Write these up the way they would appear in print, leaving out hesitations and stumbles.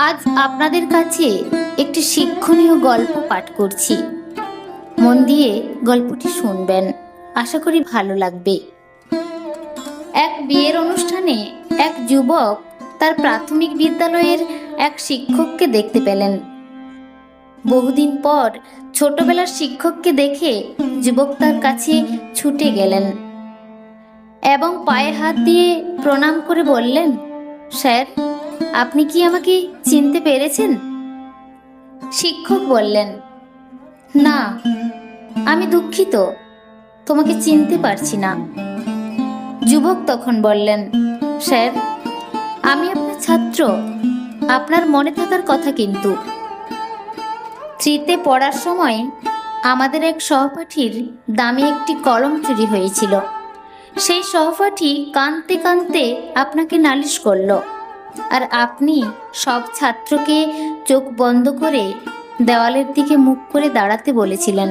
আজ আপনাদের কাছে একটি শিক্ষণীয় গল্প পাঠ করছি। মন দিয়ে গল্পটি শুনবেন, আশা করি ভালো লাগবে। এক বিয়ের অনুষ্ঠানে এক যুবক তার প্রাথমিক বিদ্যালয়ের এক শিক্ষককে দেখতে পেলেন। বহুদিন পর ছোটবেলার শিক্ষককে দেখে যুবক তার কাছে ছুটে গেলেন এবং পায়ে হাত দিয়ে প্রণাম করে বললেন, স্যার, আপনি কি আমাকে চিনতে পেরেছেন? শিক্ষক বললেন, না, আমি দুঃখিত, তোমাকে চিনতে পারছি না। যুবক তখন বললেন, স্যার, আমি আপনার ছাত্র, আপনার মনে থাকার কথা। কিন্তু থ্রিতে পড়ার সময় আমাদের এক সহপাঠীর দামি একটি কলম চুরি হয়েছিল। সেই সহপাঠী কাঁদতে কাঁদতে আপনাকে নালিশ করলো, আর আপনি সব ছাত্রকে চোখ বন্ধ করে দেওয়ালের দিকে মুখ করে দাঁড়াতে বলেছিলেন।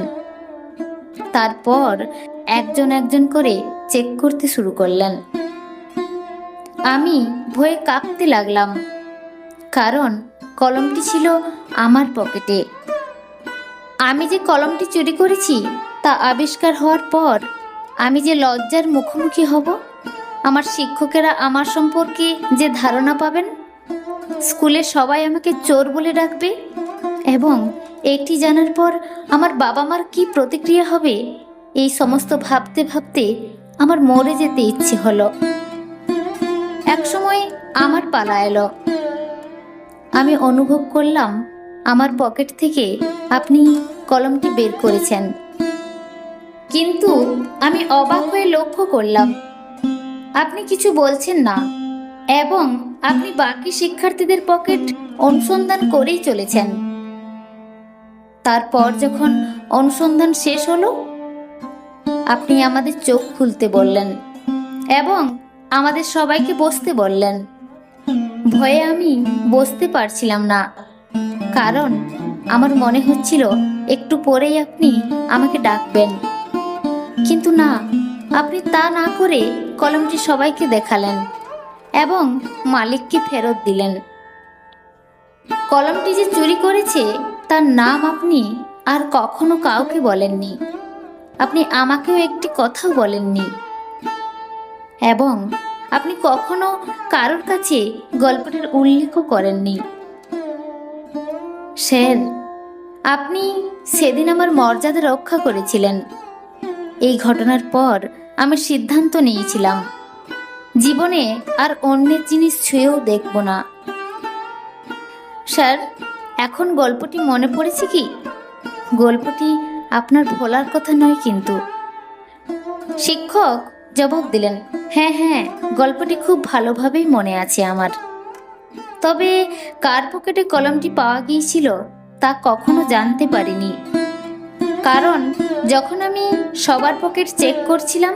তারপর একজন একজন করে চেক করতে শুরু করলেন। আমি ভয়ে কাঁপতে লাগলাম, কারণ কলমটি ছিল আমার পকেটে। আমি যে কলমটি চুরি করেছি তা আবিষ্কার হওয়ার পর আমি যে লজ্জার মুখোমুখি হব, আমার শিক্ষকেরা আমার সম্পর্কে যে ধারণা পাবেন, স্কুলে সবাই আমাকে চোর বলে ডাকবে, এবং এটি জানার পর আমার বাবা মার কি প্রতিক্রিয়া হবে, এই সমস্ত ভাবতে ভাবতে আমার মরে যেতে ইচ্ছে হলো। একসময় আমার পালা এলো। আমি অনুভব করলাম আমার পকেট থেকে আপনি কলমটি বের করেছেন, কিন্তু আমি অবাক হয়ে লক্ষ্য করলাম আপনি কিছু বলছেন না, এবং আপনি বাকি শিক্ষার্থীদের পকেট অনুসন্ধান করেই চলেছেন। তারপর যখন অনুসন্ধান শেষ হলো, আপনি আমাদের চোখ খুলতে বললেন এবং আমাদের সবাইকে বসতে বললেন। ভয়ে আমি বসতে পারছিলাম না, কারণ আমার মনে হচ্ছিল একটু পরেই আপনি আমাকে ডাকবেন। কিন্তু না, আপনি তা না করে কলমটি সবাইকে দেখালেন এবং মালিককে ফেরত দিলেন। কলমটি যে চুরি করেছে তার নাম আপনি আর কখনো কাউকে বলেননি। আপনি আমাকেও একটি কথাও বলেননি, এবং আপনি কখনো কারোর কাছে গল্পটির উল্লেখও করেননি। স্যার, আপনি সেদিন আমার মর্যাদা রক্ষা করেছিলেন। এই ঘটনার পর আমি সিদ্ধান্ত নিয়েছিলাম জীবনে আর অন্যের জিনিস ছুঁয়েও দেখব না। স্যার, এখন গল্পটি মনে পড়েছে কি? গল্পটি আপনার ভোলার কথা নয় কিন্তু। শিক্ষক জবাব দিলেন, হ্যাঁ হ্যাঁ, গল্পটি খুব ভালোভাবেই মনে আছে আমার। তবে কার পকেটে কলমটি পাওয়া গিয়েছিল তা কখনো জানতে পারিনি, কারণ যখন আমি সবার পকেট চেক করছিলাম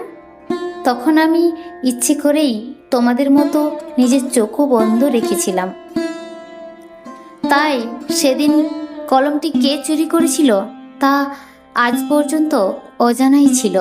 তখন আমি ইচ্ছে করেই তোমাদের মতো নিজের চোখও বন্ধ রেখেছিলাম। তাই সেদিন কলমটি কে চুরি করেছিল তা আজ পর্যন্ত অজানাই ছিল।